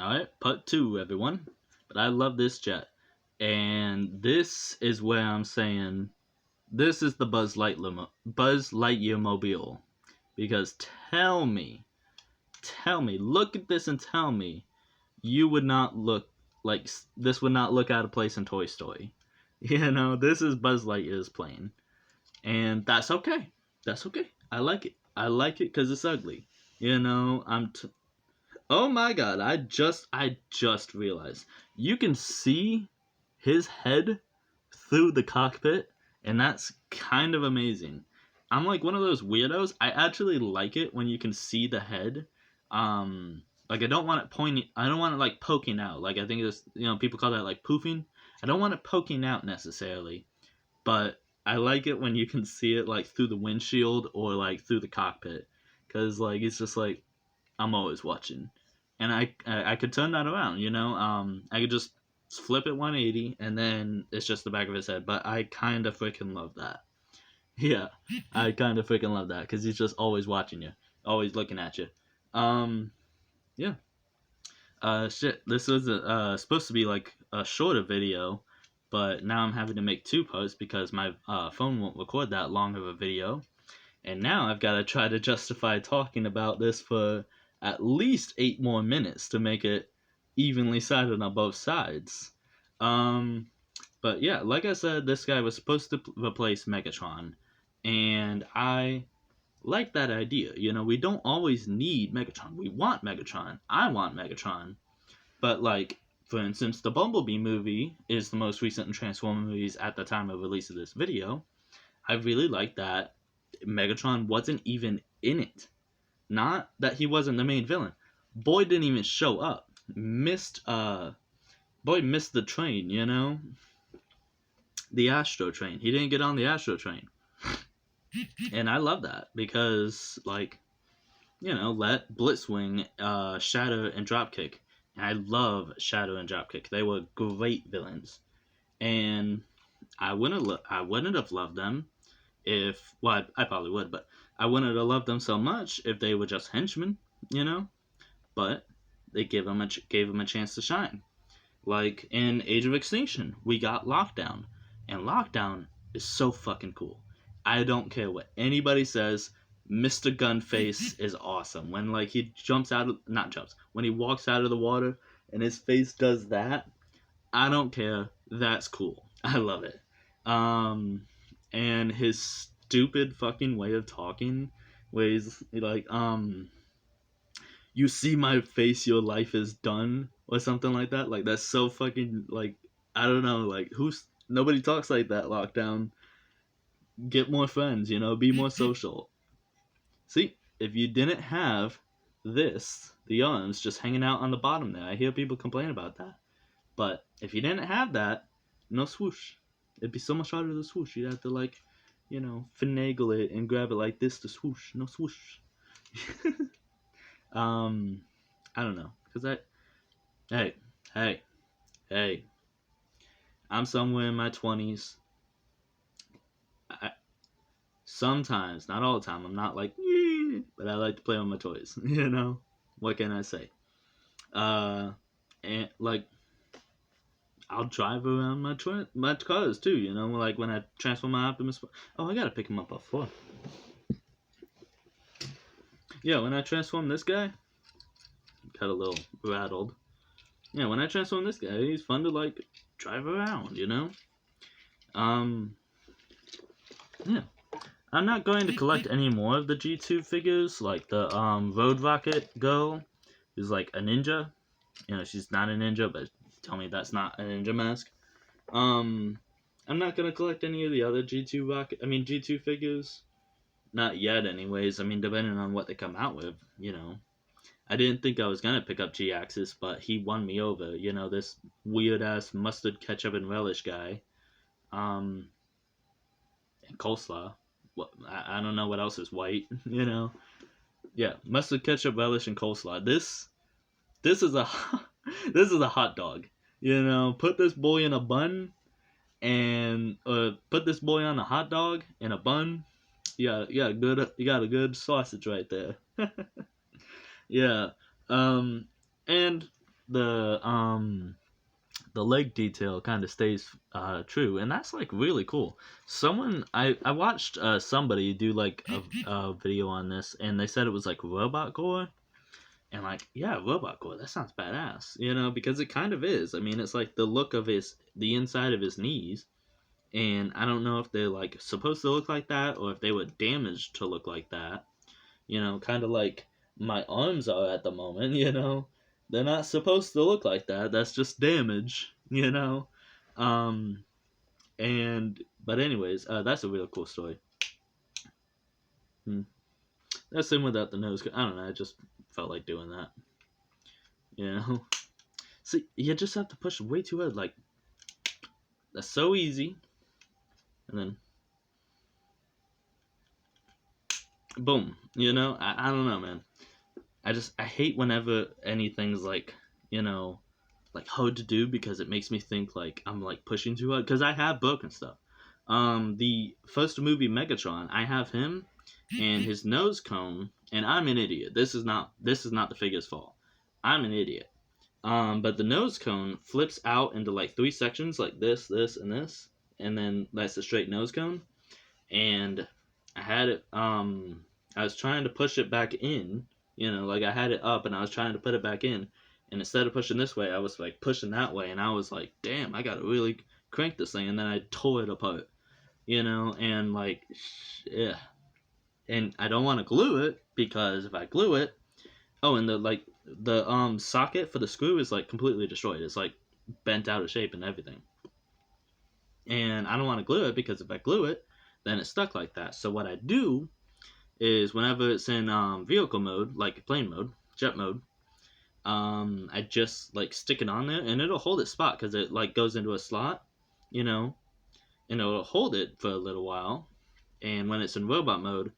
Alright, part 2, everyone. But I love this jet. And this is where I'm saying this is the Buzz Lightyear mobile. Because tell me, look at this and tell me you would not look like this would not look out of place in Toy Story. This is Buzz Lightyear's plane. And that's okay. That's okay. I like it. I like it because it's ugly. Oh my god, I just realized. You can see his head through the cockpit, and that's kind of amazing. I'm like one of those weirdos. I actually like it when you can see the head. Like I don't want it like poking out. Like I think it's people call that like poofing. I don't want it poking out necessarily, but I like it when you can see it like through the windshield or like through the cockpit, cause like it's just like I'm always watching, and I could turn that around. I could just flip it 180, and then it's just the back of his head. But I kind of freaking love that. Yeah, I kind of freaking love that because he's just always watching you, always looking at you. Um, yeah. Shit. This was supposed to be like a shorter video, but now I'm having to make two posts because my phone won't record that long of a video. And now I've got to try to justify talking about this for at least 8 more minutes to make it evenly sided on both sides. But yeah, like I said, this guy was supposed to replace Megatron, and I like that idea. We don't always need Megatron. We want Megatron. I want Megatron. But like, for instance, the Bumblebee movie is the most recent in Transformer movies at the time of release of this video. I really like that Megatron wasn't even in it. Not that he wasn't the main villain. Boy didn't even show up. Boy missed the train, The Astro train. He didn't get on the Astro train. And I love that because, like, let Blitzwing, Shadow, and Dropkick. And I love Shadow and Dropkick. They were great villains. And I wouldn't have loved them if, well, I probably would, but I wouldn't have loved them so much if they were just henchmen, But they gave them a chance to shine. Like in Age of Extinction, we got Lockdown, and Lockdown is so fucking cool. I don't care what anybody says. Mr. Gunface is awesome. When like he when he walks out of the water and his face does that, I don't care. That's cool. I love it. And his stupid fucking way of talking, where he's like, you see my face, your life is done, or something like that. Like that's so fucking like I don't know. Like nobody talks like that. Lockdown. Get more friends. Be more social. See, if you didn't have the arms just hanging out on the bottom there, I hear people complain about that. But if you didn't have that, no swoosh. It'd be so much harder to swoosh. You'd have to like, finagle it and grab it like this to swoosh. No swoosh. I don't know, cause hey, I'm somewhere in my 20s. Sometimes, not all the time, I'm not like, but I like to play with my toys. What can I say? And like, I'll drive around my cars too. Like when I transform my Optimus. Oh, I gotta pick him up off floor. Yeah, when I transform this guy, got a little rattled. Yeah, when I transform this guy, he's fun to like drive around. Yeah. I'm not going to collect any more of the G2 figures, like the Road Rocket girl, who's like a ninja. She's not a ninja, but tell me that's not a ninja mask. I'm not gonna collect any of the other G2 figures. Not yet, anyways. Depending on what they come out with, I didn't think I was gonna pick up jiaxius, but he won me over. This weird ass mustard, ketchup, and relish guy. And coleslaw. I don't know what else is white. Yeah, mustard, ketchup, relish, and coleslaw. This is a this is a hot dog. Put this boy in a bun, and put this boy on a hot dog in a bun. You got a good sausage right there. Yeah. And the leg detail kind of stays true, and that's like really cool. I watched somebody do like a video on this, and they said it was like robot gore, and like yeah, robot gore. That sounds badass, because it kind of is. I mean, it's like the look of the inside of his knees, and I don't know if they're like supposed to look like that or if they were damaged to look like that. Kind of like my arms are at the moment. They're not supposed to look like that. That's just damage. Um, but anyways, that's a real cool story. Hmm. That's him without the nose. I don't know. I just felt like doing that. You know. See, you just have to push way too hard. Like that's so easy, and then boom. I don't know, man. I hate whenever anything's like hard to do because it makes me think like I'm like pushing too hard because I have broken stuff. The first movie Megatron, I have him and his nose cone, and I'm an idiot. This is not the figure's fault. I'm an idiot. But the nose cone flips out into like three sections, like this, and this, and then that's the straight nose cone. And I had it. I was trying to push it back in. Like I had it up, and I was trying to put it back in. And instead of pushing this way, I was like pushing that way, and I was like, "Damn, I gotta really crank this thing." And then I tore it apart. And like, yeah. And I don't want to glue it because if I glue it, oh, and the socket for the screw is like completely destroyed. It's like bent out of shape and everything. And I don't want to glue it because if I glue it, then it's stuck like that. So what I do is whenever it's in vehicle mode, like plane mode, jet mode, I just like stick it on there and it'll hold its spot because it like goes into a slot, you know, and it'll hold it for a little while. And when it's in robot mode,